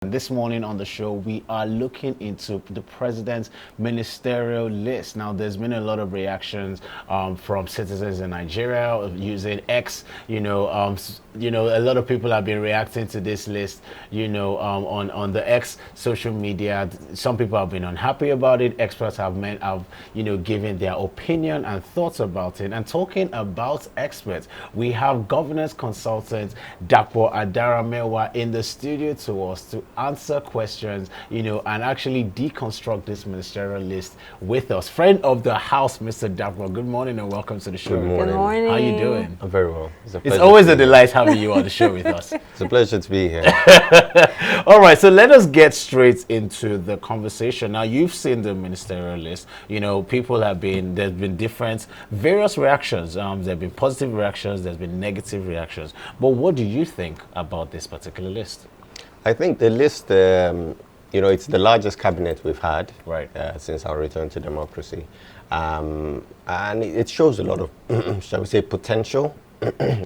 And this morning on the show, we are looking into the president's ministerial list. Now, there's been a lot of reactions from citizens in Nigeria using X. A lot of people have been reacting to this list. On the X social media. Some people have been unhappy about it. Experts have given their opinion and thoughts about it. And talking about experts, we have governance consultant Dapo Adaramewa in the studio to us to answer questions, and actually deconstruct this ministerial list with us. Friend of the house, Mr. Dapo, good morning and welcome to the show. Good morning. Good morning. How you doing? I'm very well. It's always a delight having you on the show with us. It's a pleasure to be here. All right, so let us get straight into the conversation. Now, you've seen the ministerial list. There's been various reactions. There have been positive reactions, there's been negative reactions. But what do you think about this particular list? I think the list, it's the largest cabinet we've had since our return to democracy. And it shows a lot of, shall we say, potential.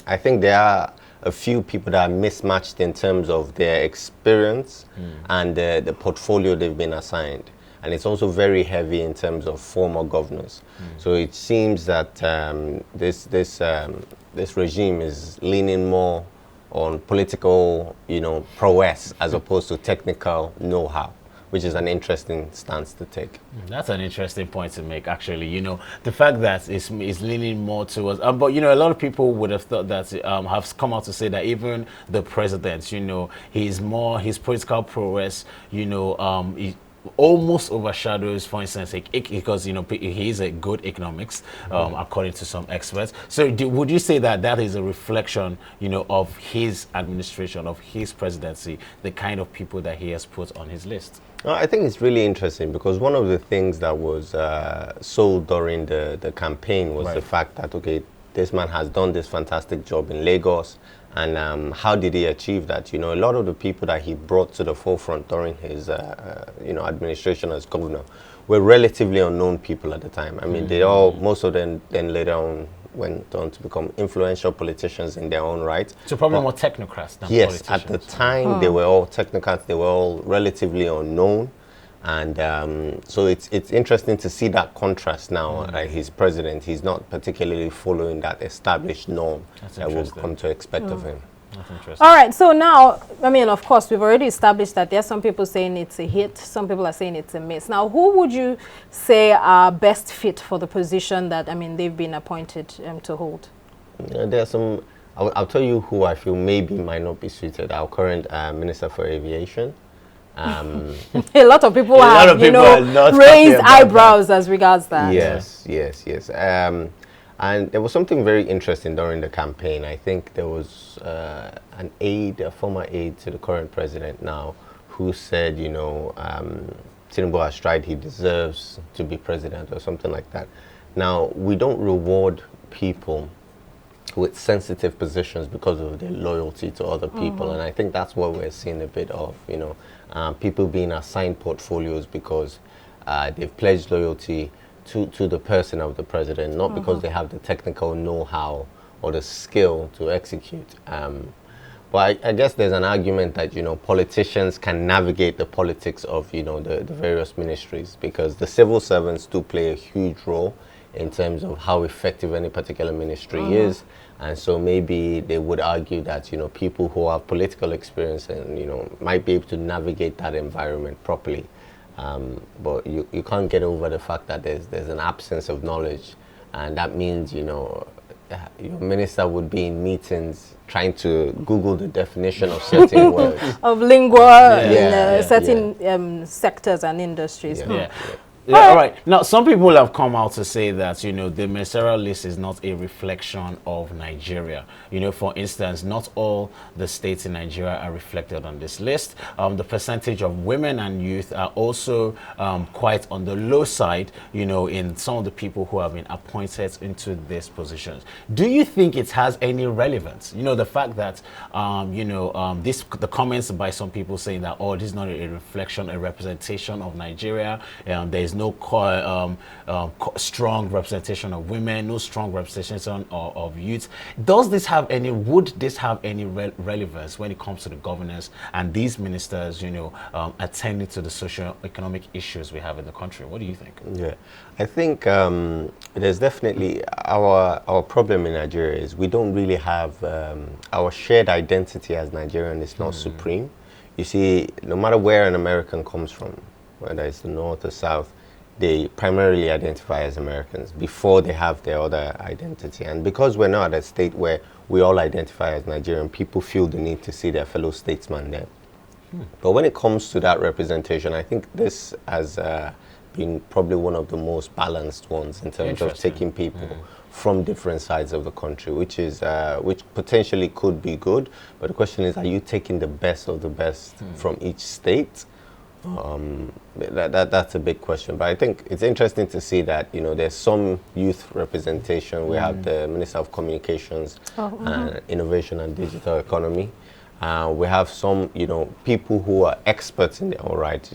I think there are a few people that are mismatched in terms of their experience and the portfolio they've been assigned. And it's also very heavy in terms of former governors. So it seems that this regime is leaning more on political, prowess as opposed to technical know-how, which is an interesting stance to take. That's an interesting point to make, actually. The fact that it's leaning more towards, but a lot of people would have thought that have come out to say that even the president, his political prowess, he almost overshadows, for instance, because he is a good economics, according to some experts. So would you say that is a reflection, of his administration, of his presidency, the kind of people that he has put on his list? I think it's really interesting because one of the things that was sold during the campaign was the fact that, okay, this man has done this fantastic job in Lagos. And how did he achieve that? A lot of the people that he brought to the forefront during his, administration as governor were relatively unknown people at the time. I mean, most of them then later on went on to become influential politicians in their own right. So probably more technocrats than politicians. Yes, at the time they were all technocrats. They were all relatively unknown. And so it's interesting to see that contrast now. He's president. He's not particularly following that established norm that we've come to expect of him. That's interesting. All right, so now, of course, we've already established that there's some people saying it's a hit, some people are saying it's a miss. Now, who would you say are best fit for the position that, they've been appointed to hold? There are some, I'll tell you who I feel maybe might not be suited. Our current Minister for Aviation. A lot of people have, raised eyebrows as regards that. Yes. And there was something very interesting during the campaign. I think there was a former aide to the current president now, who said, Tinubu has tried, he deserves to be president or something like that. Now, we don't reward people with sensitive positions because of their loyalty to other people. And I think that's what we're seeing a bit of, people being assigned portfolios because they've pledged loyalty to the person of the president, not because they have the technical know-how or the skill to execute. But I guess there's an argument that, politicians can navigate the politics of, the various ministries, because the civil servants do play a huge role in terms of how effective any particular ministry is. And so maybe they would argue that, people who have political experience and, might be able to navigate that environment properly. But you can't get over the fact that there's an absence of knowledge. And that means, your minister would be in meetings trying to Google the definition of certain words. Of lingua in certain sectors and industries. All right. Now, some people have come out to say that, the ministerial list is not a reflection of Nigeria. For instance, not all the states in Nigeria are reflected on this list. The percentage of women and youth are also quite on the low side, in some of the people who have been appointed into these positions. Do you think it has any relevance? The fact that, the comments by some people saying that, this is not a reflection, a representation of Nigeria. There is there's no strong representation of women, no strong representation of youth. Would this have any relevance when it comes to the governance and these ministers, attending to the socio-economic issues we have in the country? What do you think? Yeah, I think there's definitely our problem in Nigeria is we don't really have our shared identity as Nigerian is not supreme. You see, no matter where an American comes from, whether it's the north or south, they primarily identify as Americans before they have their other identity. And because we're not at a state where we all identify as Nigerian, people feel the need to see their fellow statesman there. But when it comes to that representation, I think this has been probably one of the most balanced ones in terms of taking people from different sides of the country, which potentially could be good. But the question is, are you taking the best of the best from each state? That's a big question. But I think it's interesting to see that there's some youth representation. We have the Minister of Communications, Innovation and Digital Economy. We have some people who are experts in their own right.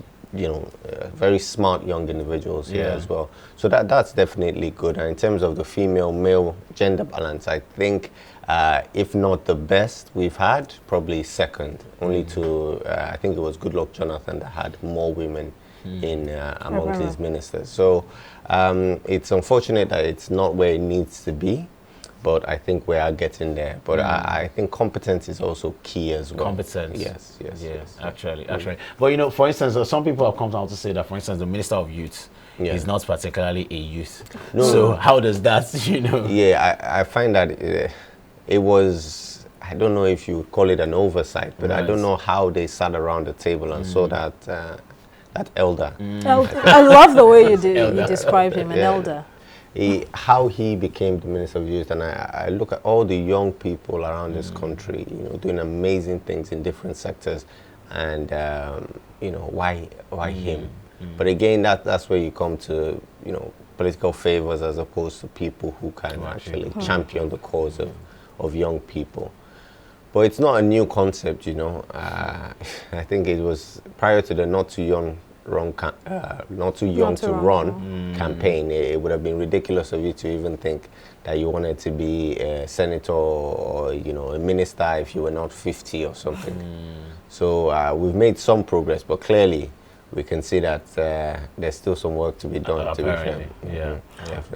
Very smart young individuals here as well. So that's definitely good. And in terms of the female-male gender balance, I think if not the best we've had, probably second. Only to, I think it was Goodluck Jonathan that had more women in amongst his ministers. So it's unfortunate that it's not where it needs to be. But I think we are getting there. But I think competence is also key as well. Competence. Yes. Actually. But for instance, some people have come out to say that, for instance, the Minister of Youth is not particularly a youth. So how does that, Yeah, I find that it was, I don't know if you would call it an oversight, but I don't know how they sat around the table and saw that elder. I love the way you describe him, an elder. How he became the Minister of Youth, and I look at all the young people around this country, doing amazing things in different sectors, and why him? But again, that's where you come to political favors as opposed to people who can actually champion the cause of young people. But it's not a new concept, I think it was prior to the not too young to run campaign. It would have been ridiculous of you to even think that you wanted to be a senator or a minister if you were not 50 or something. So we've made some progress, but clearly we can see that there's still some work to be done. To be fair.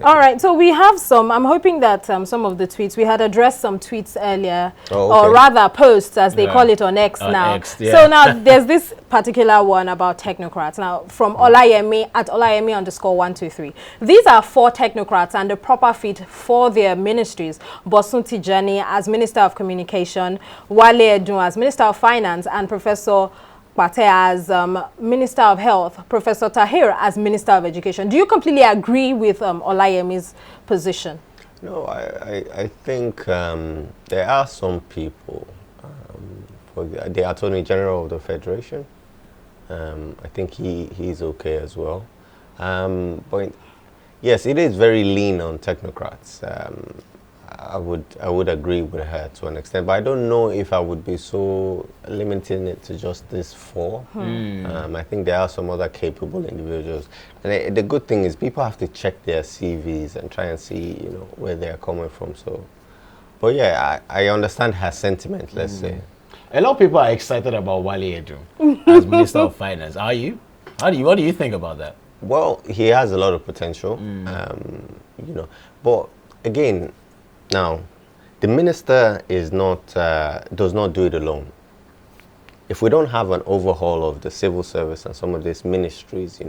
All right, so we have I'm hoping that some of the tweets, we had addressed some tweets earlier, or rather posts as they call it on X now. So now there's this particular one about technocrats. Now from Olayemi at Olayemi_123. These are 4 technocrats and the proper fit for their ministries. Bosun Tijani as Minister of Communication, Wale Edun as Minister of Finance, and Professor Pate as Minister of Health, Professor Tahir as Minister of Education. Do you completely agree with Olayemi's position? No, I think there are some people, for the Attorney General of the Federation, I think he's okay as well. But yes, it is very lean on technocrats. I would agree with her to an extent, but I don't know if I would be so limiting it to just this 4. I think there are some other capable individuals, and the good thing is people have to check their CVs and try and see where they are coming from. So, but yeah, I understand her sentiment. Let's say a lot of people are excited about Wale Edun as Minister of Finance. Are you? What do you think about that? Well, he has a lot of potential, but again. Now, the minister does not do it alone. If we don't have an overhaul of the civil service and some of these ministries, they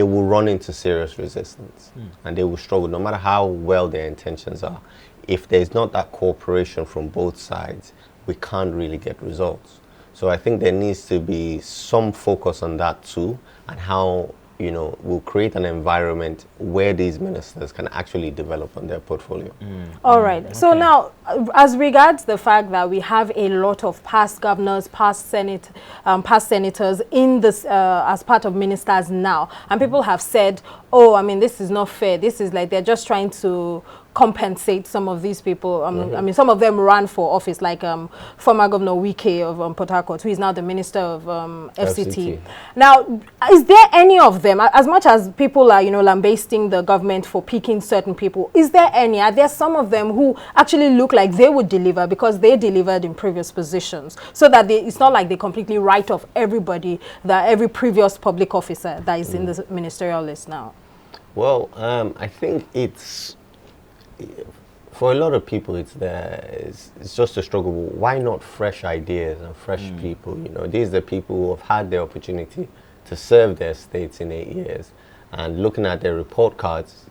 will run into serious resistance and they will struggle, no matter how well their intentions are. If there's not that cooperation from both sides, we can't really get results. So I think there needs to be some focus on that too, and how we'll create an environment where these ministers can actually develop on their portfolio. All right. Okay. So now, as regards the fact that we have a lot of past governors, past senators in this as part of ministers now, and people have said, oh, I mean, this is not fair. This is like they're just trying to compensate some of these people. I mean, some of them ran for office, like former Governor Wike of Port Harcourt, who is now the Minister of FCT. Now, is there any of them, as much as people are, lambasting the government for picking certain people, is there any? Are there some of them who actually look like they would deliver because they delivered in previous positions, so that it's not like they completely write off everybody, every previous public officer that is in the ministerial list now? Well, I think it's, for a lot of people, it's just a struggle. Why not fresh ideas and fresh people? These are the people who have had the opportunity to serve their states in 8 years, and looking at their report cards,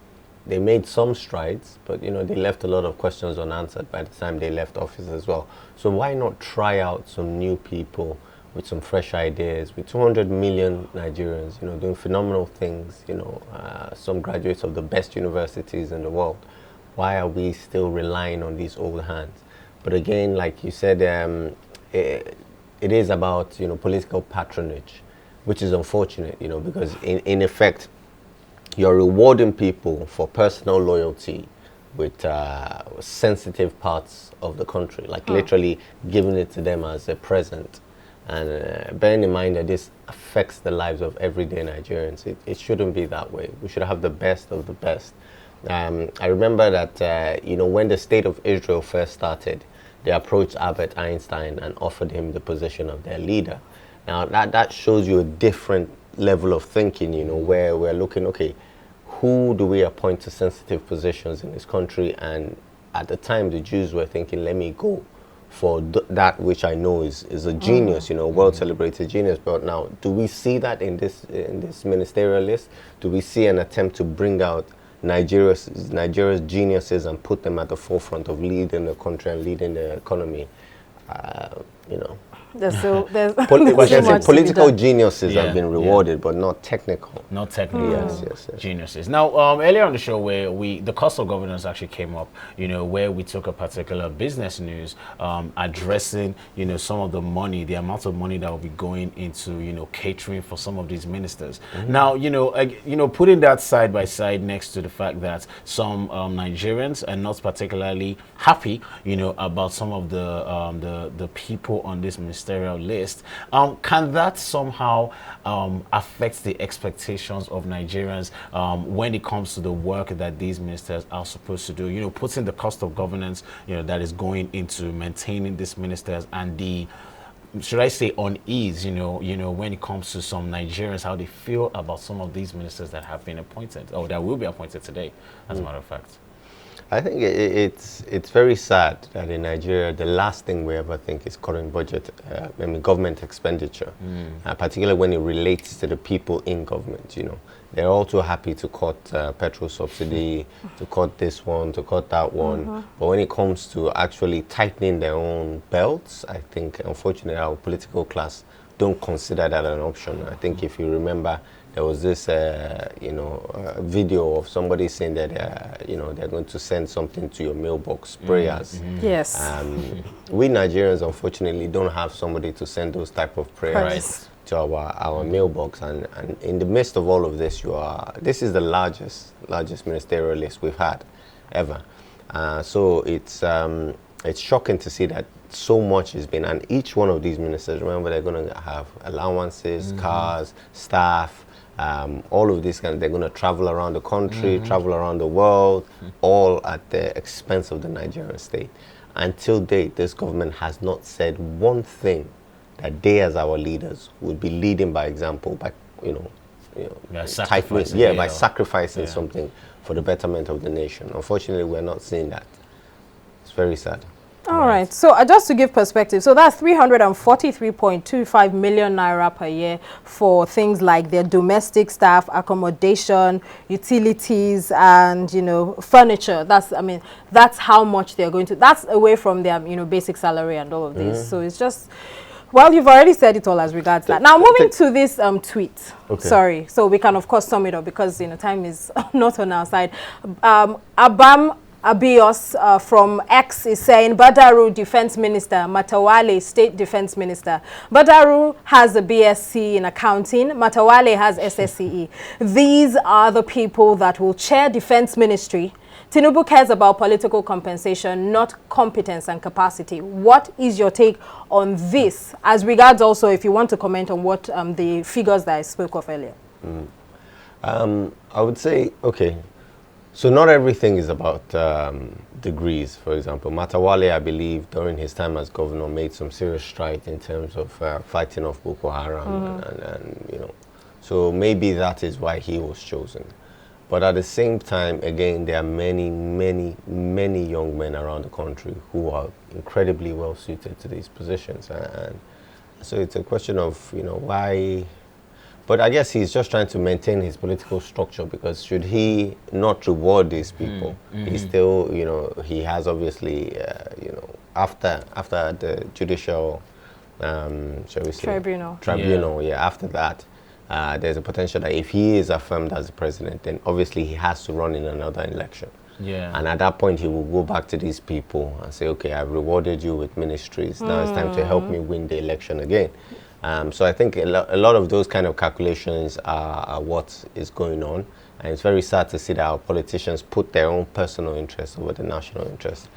they made some strides, but they left a lot of questions unanswered by the time they left office as well. So why not try out some new people with some fresh ideas, with 200 million Nigerians, doing phenomenal things, some graduates of the best universities in the world. Why are we still relying on these old hands? But again, like you said, it is about, political patronage, which is unfortunate, because in effect, you're rewarding people for personal loyalty with sensitive parts of the country, like literally giving it to them as a present. And bearing in mind that this affects the lives of everyday Nigerians, it shouldn't be that way. We should have the best of the best. I remember that, when the State of Israel first started, they approached Albert Einstein and offered him the position of their leader. Now, that shows you a different level of thinking, where we're looking, okay, who do we appoint to sensitive positions in this country? And at the time, the Jews were thinking, let me go for that which I know is a genius, world celebrated genius. But now, do we see that in this ministerial list? Do we see an attempt to bring out Nigeria's geniuses and put them at the forefront of leading the country and leading the economy? There's political geniuses have been rewarded, but not technical. Not technical Yes. geniuses. Now, earlier on the show, where the cost of governance actually came up, where we took a particular business news addressing, some of the money, the amount of money that will be going into, catering for some of these ministers. Now, putting that side by side next to the fact that some Nigerians are not particularly happy, about some of the people on this ministerial list, can that somehow affect the expectations of Nigerians when it comes to the work that these ministers are supposed to do? Putting the cost of governance, that is going into maintaining these ministers, and the, should I say, unease, when it comes to some Nigerians, how they feel about some of these ministers that have been appointed, or that will be appointed today, as a matter of fact. I think it's very sad that in Nigeria, the last thing we ever think is current budget, government expenditure, particularly when it relates to the people in government. They're all too happy to cut petrol subsidy, to cut this one, to cut that one. But when it comes to actually tightening their own belts, I think, unfortunately, our political class don't consider that an option. I think if you remember, there was this, video of somebody saying that, they're going to send something to your mailbox, prayers. Yes. We Nigerians, unfortunately, don't have somebody to send those type of prayers to our mailbox. And in the midst of all of this, this is the largest ministerial list we've had ever. So it's shocking to see that so much has been, and each one of these ministers, remember, they're going to have allowances, cars, staff, all of this, they're going to travel around the country, travel around the world, all at the expense of the Nigerian state. Until date, this government has not said one thing that they, as our leaders, would be leading by example, by sacrificing something for the betterment of the nation. Unfortunately, we're not seeing that. It's very sad. All right. So just to give perspective, so that's 343.25 million naira per year for things like their domestic staff, accommodation, utilities, and furniture. That's how much they're going to. That's away from their basic salary and all of this. So it's just. Well, you've already said it all as regards that. Now, moving to this tweet. Okay. Sorry. So we can, of course, sum it up because, time is not on our side. Abam Abios from X is saying, Badaru Defense Minister, Matawale State Defense Minister. Badaru has a BSc in accounting. Matawale has SSCE. These are the people that will chair Defense Ministry Tinubu cares about political compensation, not competence and capacity. What is your take on this? As regards also, if you want to comment on what the figures that I spoke of earlier. I would say, okay, so not everything is about degrees. For example, Matawale, I believe, during his time as governor, made some serious strides in terms of fighting off Boko Haram, and you know, so maybe that is why he was chosen. But at the same time, again, there are many, many, many young men around the country who are incredibly well suited to these positions, and so it's a question of, you know, why. But I guess he's just trying to maintain his political structure, because should he not reward these people, he still, you know, he has obviously, you know, after the judicial, shall we say, tribunal, yeah, after that, there's a potential that if he is affirmed as the president, then obviously he has to run in another election. Yeah. And at that point, he will go back to these people and say, okay, I've rewarded you with ministries. Now it's time to help me win the election again. So I think a lot of those kind of calculations are what is going on, and it's very sad to see that our politicians put their own personal interests over the national interest.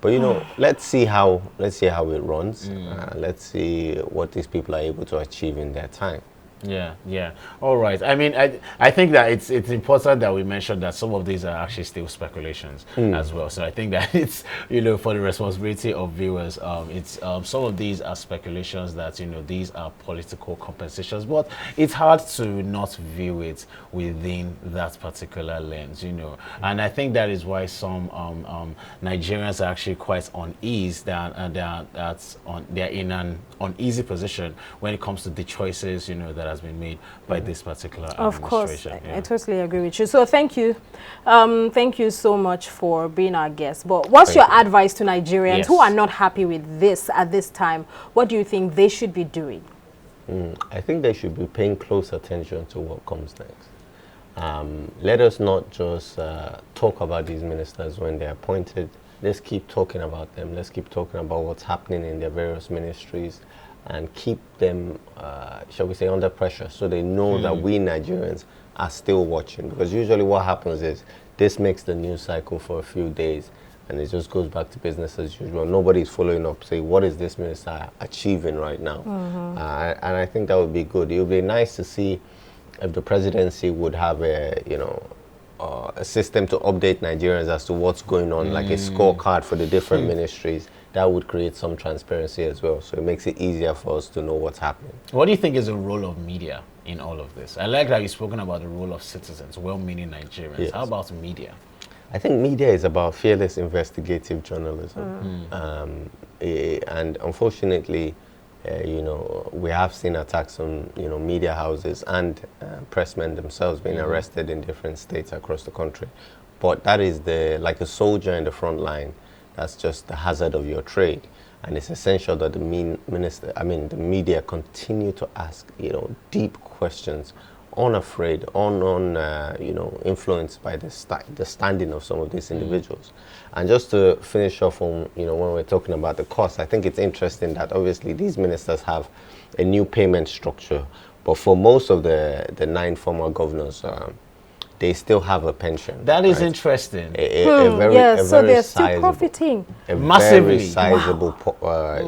But you know, let's see how it runs. Let's see what these people are able to achieve in their time. Yeah, yeah. All right. I mean, I think that it's important that we mention that some of these are actually still speculations as well. So I think that it's, you know, for the responsibility of viewers, it's some of these are speculations that, you know, these are political compensations, but it's hard to not view it within that particular lens, you know. And I think that is why some Nigerians are actually quite uneasy, they're in an uneasy position when it comes to the choices, you know, that has been made by this particular administration. Of course, I totally agree with you. So thank you so much for being our guest. But what's your advice to Nigerians who are not happy with this at this time? What do you think they should be doing? I think they should be paying close attention to what comes next. Let us not just talk about these ministers when they're appointed. Let's keep talking about them. Let's keep talking about what's happening in their various ministries, and keep them, shall we say, under pressure, so they know that we Nigerians are still watching. Because usually what happens is this makes the news cycle for a few days, and it just goes back to business as usual. Nobody's following up, say, what is this minister achieving right now? And I think that would be good. It would be nice to see if the presidency would have a, you know, a system to update Nigerians as to what's going on, like a scorecard for the different ministries. That would create some transparency as well. So it makes it easier for us to know what's happening. What do you think is the role of media in all of this? I like that you've spoken about the role of citizens, well-meaning Nigerians. Yes. How about media? I think media is about fearless investigative journalism. And unfortunately, you know, we have seen attacks on, you know, media houses and pressmen themselves being arrested in different states across the country. But that is like a soldier in the front line. That's just the hazard of your trade, and it's essential that the media continue to ask, you know, deep questions, unafraid, you know, influenced by the standing of some of these individuals. And just to finish off on, you know, when we're talking about the cost, I think it's interesting that obviously these ministers have a new payment structure, but for most of the 9 former governors, they still have a pension. That is interesting. So they're still profiting massively. Very sizable,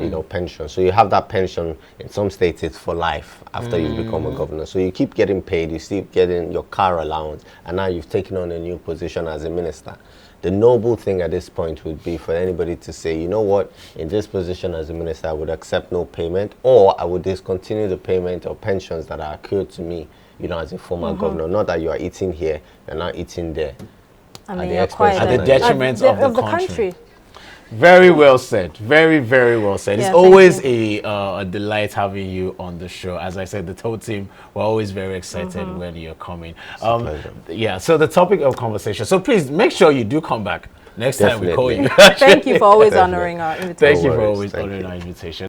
you know, pension. So you have that pension. In some states, it's for life after you become a governor. So you keep getting paid. You keep getting your car allowance, and now you've taken on a new position as a minister. The noble thing at this point would be for anybody to say, you know what, in this position as a minister, I would accept no payment, or I would discontinue the payment of pensions that are accrued to me, you know, as a former governor. Not that you are eating here, you're not eating there. I mean, at the detriment of the country. Very well said. Very, very well said. Yeah, it's always a delight having you on the show. As I said, the whole team were always very excited when you're coming. Yeah, so the topic of conversation. So please make sure you do come back next time we call you. Thank you for always honoring our invitation. Thank you for always honoring our invitation.